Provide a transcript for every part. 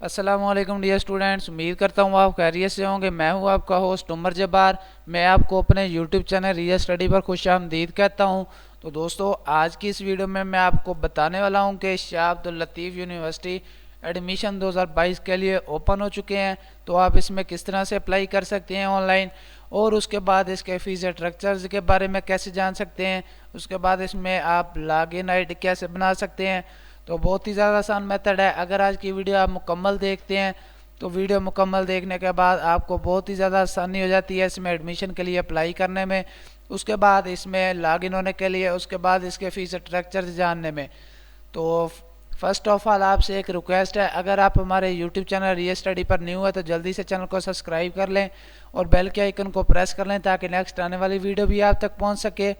अस्सलामुअलैकुम dear students, उम्मीद करता हूँ आप खैरियत से होंगे। मैं हूँ आपका होस्ट उमर जब्बार। मैं आपको अपने यूट्यूब चैनल रिया स्टडी पर खुशामदीद कहता हूँ। तो दोस्तों, आज की इस वीडियो में मैं आपको बताने वाला हूँ कि शाह अब्दुल लतीफ़ यूनिवर्सिटी एडमिशन 2022 के लिए ओपन हो चुके हैं। तो आप इसमें किस तरह से अप्लाई कर सकते हैं ऑनलाइन, और उसके बाद इसके फ़ीस स्ट्रक्चर्स के बारे में कैसे जान सकते हैं। उसके बाद इसमें आप लॉगिन आईडी कैसे बना सकते हैं। तो बहुत ही ज़्यादा आसान मेथड है। अगर आज की वीडियो आप मुकम्मल देखते हैं तो वीडियो मुकम्मल देखने के बाद आपको बहुत ही ज़्यादा आसानी हो जाती है इसमें एडमिशन के लिए अप्लाई करने में, उसके बाद इसमें लॉगिन होने के लिए, उसके बाद इसके फ़ीस स्ट्रक्चर जानने में। तो फर्स्ट ऑफ ऑल आपसे एक रिक्वेस्ट है, अगर आप हमारे यूट्यूब चैनल रिया स्टडी पर न्यू है तो जल्दी से चैनल को सब्सक्राइब कर लें और बेल के आइकन को प्रेस कर लें ताकि नेक्स्ट आने वाली वीडियो भी आप तक पहुंच सके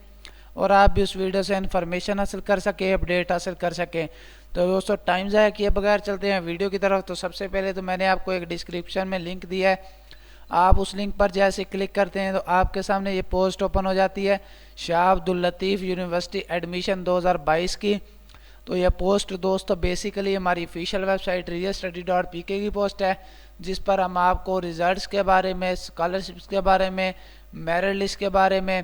और आप भी उस वीडियो से इन्फॉर्मेशन हासिल कर सकें, अपडेट हासिल कर सकें। तो दोस्तों, टाइम ज़ाया किए बगैर चलते हैं वीडियो की तरफ। तो सबसे पहले तो मैंने आपको एक डिस्क्रिप्शन में लिंक दिया है, आप उस लिंक पर जैसे क्लिक करते हैं तो आपके सामने ये पोस्ट ओपन हो जाती है शाह अब्दुल लतीफ़ यूनिवर्सिटी एडमिशन 2022 की। तो यह पोस्ट दोस्तों बेसिकली हमारी ऑफिशियल वेबसाइट riastudy.pk की पोस्ट है, जिस पर हम आपको रिजल्ट्स के बारे में, स्कॉलरशिप्स के बारे में, मेरिट लिस्ट के बारे में,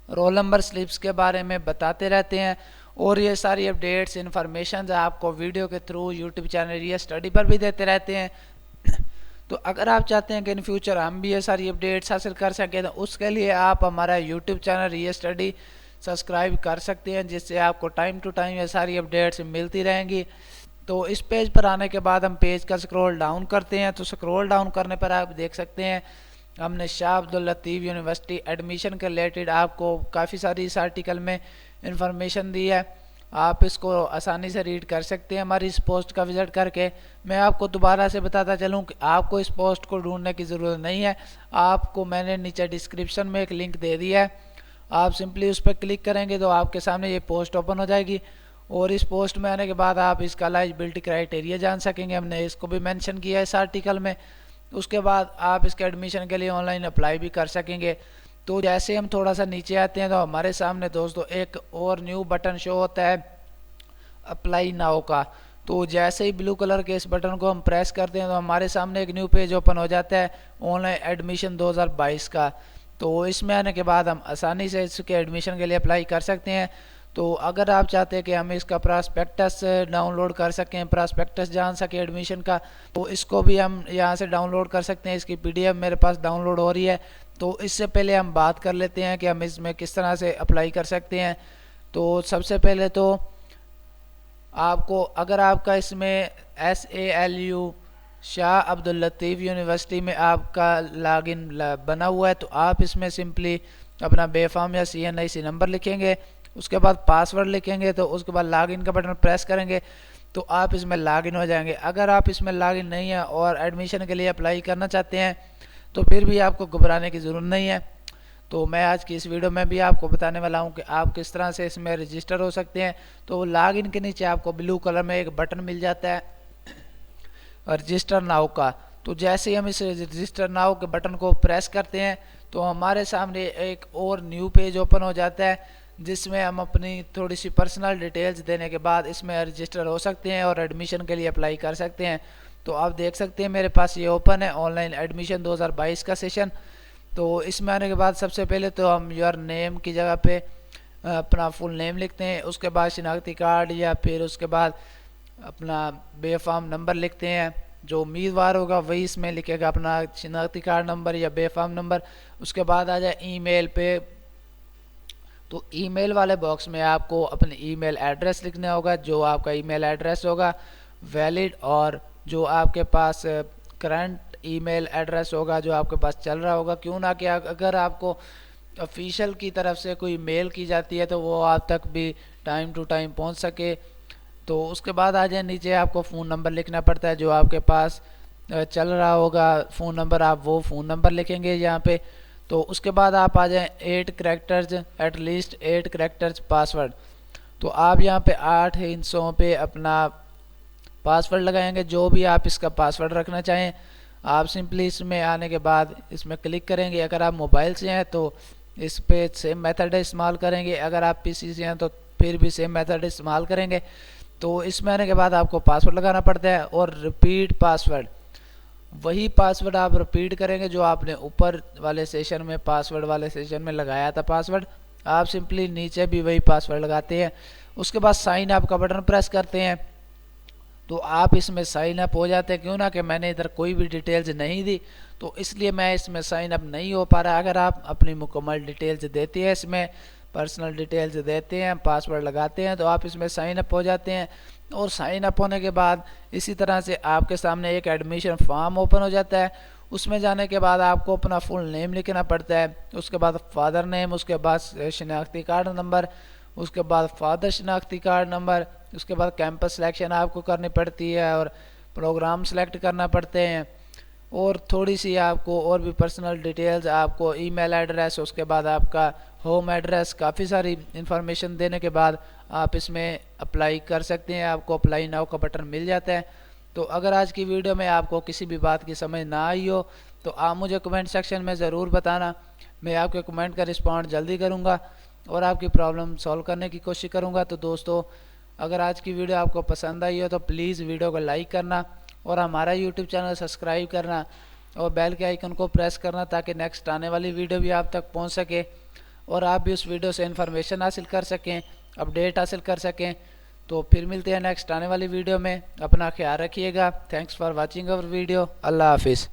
रोल नंबर स्लिप्स के बारे में बताते रहते हैं। और ये सारी अपडेट्स इन्फॉर्मेशन आपको वीडियो के थ्रू यूट्यूब चैनल रिया स्टडी पर भी देते रहते हैं। तो अगर आप चाहते हैं कि इन फ्यूचर हम भी ये सारी अपडेट्स हासिल कर सकें तो उसके लिए आप हमारा यूट्यूब चैनल रिया स्टडी सब्सक्राइब कर सकते हैं, जिससे आपको टाइम टू टाइम ये सारी अपडेट्स मिलती रहेंगी। तो इस पेज पर आने के बाद हम पेज का स्क्रॉल डाउन करते हैं। तो स्क्रॉल डाउन करने पर आप देख सकते हैं हमने शाह अब्दुल लतीफ़ यूनिवर्सिटी एडमिशन के रिलेटेड आपको काफ़ी सारी इस आर्टिकल में इंफॉर्मेशन दी है। आप इसको आसानी से रीड कर सकते हैं हमारी इस पोस्ट का विज़िट करके। मैं आपको दोबारा से बताता चलूँ कि आपको इस पोस्ट को ढूंढने की ज़रूरत नहीं है। आपको मैंने नीचे डिस्क्रिप्शन में एक लिंक दे दिया है, आप सिंपली उस पर क्लिक करेंगे तो आपके सामने ये पोस्ट ओपन हो जाएगी। और इस पोस्ट में आने के बाद आप इसका एलिजिबिलिटी क्राइटेरिया जान सकेंगे, हमने इसको भी मेंशन किया है इस आर्टिकल में। उसके बाद आप इसके एडमिशन के लिए ऑनलाइन अप्लाई भी कर सकेंगे। तो जैसे हम थोड़ा सा नीचे आते हैं तो हमारे सामने दोस्तों एक और न्यू बटन शो होता है अप्लाई नाउ का। तो जैसे ही ब्लू कलर के इस बटन को हम प्रेस करते हैं तो हमारे सामने एक न्यू पेज ओपन हो जाता है ऑनलाइन एडमिशन 2022 का। तो इसमें आने के बाद हम आसानी से इसके एडमिशन के लिए अप्लाई कर सकते हैं। तो अगर आप चाहते हैं कि हम इसका प्रॉस्पेक्टस डाउनलोड कर सकें, प्रॉस्पेक्टस जान सकें एडमिशन का, तो इसको भी हम यहाँ से डाउनलोड कर सकते हैं। इसकी पीडीएफ मेरे पास डाउनलोड हो रही है। तो इससे पहले हम बात कर लेते हैं कि हम इसमें किस तरह से अप्लाई कर सकते हैं। तो सबसे पहले तो आपको, अगर आपका इसमें SALU शाह अब्दुल लतीफ़ यूनिवर्सिटी में आपका लॉगिन बना हुआ है तो आप इसमें सिंपली अपना बेफाम या CNIC नंबर लिखेंगे, उसके बाद पासवर्ड लिखेंगे, तो उसके बाद लॉगिन का बटन प्रेस करेंगे तो आप इसमें लॉगिन हो जाएंगे। अगर आप इसमें लॉगिन नहीं है और एडमिशन के लिए अप्लाई करना चाहते हैं तो फिर भी आपको घबराने की ज़रूरत नहीं है। तो मैं आज की इस वीडियो में भी आपको बताने वाला हूं कि आप किस तरह से इसमें रजिस्टर हो सकते हैं। तो लॉगिन के नीचे आपको ब्लू कलर में एक बटन मिल जाता है रजिस्टर नाउ का। तो जैसे ही हम इस रजिस्टर नाउ के बटन को प्रेस करते हैं तो हमारे सामने एक और न्यू पेज ओपन हो जाता है, जिसमें हम अपनी थोड़ी सी पर्सनल डिटेल्स देने के बाद इसमें रजिस्टर हो सकते हैं और एडमिशन के लिए अप्लाई कर सकते हैं। तो आप देख सकते हैं मेरे पास ये ओपन है ऑनलाइन एडमिशन 2022 का सेशन। तो इसमें आने के बाद सबसे पहले तो हम योर नेम की जगह पे अपना फुल नेम लिखते हैं, उसके बाद शिनाख्ती कार्ड या फिर उसके बाद अपना बेफाम नंबर लिखते हैं। जो उम्मीदवार होगा वही इसमें लिखेगा अपना शिनाख्ती कार्ड नंबर या बेफाम नंबर। उसके बाद आ जाए ईमेल पे, तो ईमेल वाले बॉक्स में आपको अपने ईमेल एड्रेस लिखना होगा। जो आपका ईमेल एड्रेस होगा वैलिड और जो आपके पास करंट ईमेल एड्रेस होगा जो आपके पास चल रहा होगा, क्यों ना कि अगर आपको ऑफिशियल की तरफ से कोई मेल की जाती है तो वो आप तक भी टाइम टू टाइम पहुंच सके। तो उसके बाद आ जाए नीचे आपको फ़ोन नंबर लिखना पड़ता है, जो आपके पास चल रहा होगा फ़ोन नंबर, आप वो फ़ोन नंबर लिखेंगे यहाँ पे। तो उसके बाद आप आ जाएँ 8 करैक्टर्स, एटलीस्ट 8 करैक्टर्स पासवर्ड। तो आप यहाँ पे 8 हिस्सों पे अपना पासवर्ड लगाएंगे, जो भी आप इसका पासवर्ड रखना चाहें। आप सिंपली इसमें आने के बाद इसमें क्लिक करेंगे। अगर आप मोबाइल से हैं तो इस पे सेम मेथड इस्तेमाल करेंगे, अगर आप PC से हैं तो फिर भी सेम मेथड इस्तेमाल करेंगे। तो इसमें आने के बाद आपको पासवर्ड लगाना पड़ता है और रिपीट पासवर्ड, वही पासवर्ड आप रिपीट करेंगे जो आपने ऊपर वाले सेशन में पासवर्ड वाले सेशन में लगाया था पासवर्ड, आप सिंपली नीचे भी वही पासवर्ड लगाते हैं। उसके बाद साइन अप का बटन प्रेस करते हैं तो आप इसमें साइन अप हो जाते हैं। क्यों ना कि मैंने इधर कोई भी डिटेल्स नहीं दी तो इसलिए मैं इसमें साइन अप नहीं हो पा रहा। अगर आप अपनी मुकम्मल डिटेल्स देते हैं, इसमें पर्सनल डिटेल्स देते हैं, पासवर्ड लगाते हैं तो आप इसमें साइन अप हो जाते हैं। और साइन अप होने के बाद इसी तरह से आपके सामने एक एडमिशन फॉर्म ओपन हो जाता है। उसमें जाने के बाद आपको अपना फुल नेम लिखना पड़ता है, उसके बाद फादर नेम, उसके बाद शनाख्ती कार्ड नंबर, उसके बाद फादर शनाख्ती कार्ड नंबर, उसके बाद कैंपस सिलेक्शन आपको करनी पड़ती है और प्रोग्राम सेलेक्ट करना पड़ते हैं और थोड़ी सी आपको और भी पर्सनल डिटेल्स, आपको ईमेल एड्रेस, उसके बाद आपका होम एड्रेस, काफ़ी सारी इन्फॉर्मेशन देने के बाद आप इसमें अप्लाई कर सकते हैं। आपको अप्लाई नाउ का बटन मिल जाता है। तो अगर आज की वीडियो में आपको किसी भी बात की समझ ना आई हो तो आप मुझे कमेंट सेक्शन में ज़रूर बताना, मैं आपके कमेंट का रिस्पॉन्ड जल्दी करूँगा और आपकी प्रॉब्लम सॉल्व करने की कोशिश करूँगा। तो दोस्तों, अगर आज की वीडियो आपको पसंद आई हो तो प्लीज़ वीडियो को लाइक करना और हमारा यूट्यूब चैनल सब्सक्राइब करना और बेल के आइकन को प्रेस करना ताकि नेक्स्ट आने वाली वीडियो भी आप तक पहुंच सके और आप भी उस वीडियो से इन्फॉर्मेशन हासिल कर सकें, अपडेट हासिल कर सकें। तो फिर मिलते हैं नेक्स्ट आने वाली वीडियो में। अपना ख्याल रखिएगा। Thanks for watching our video. Allah हाफिज़।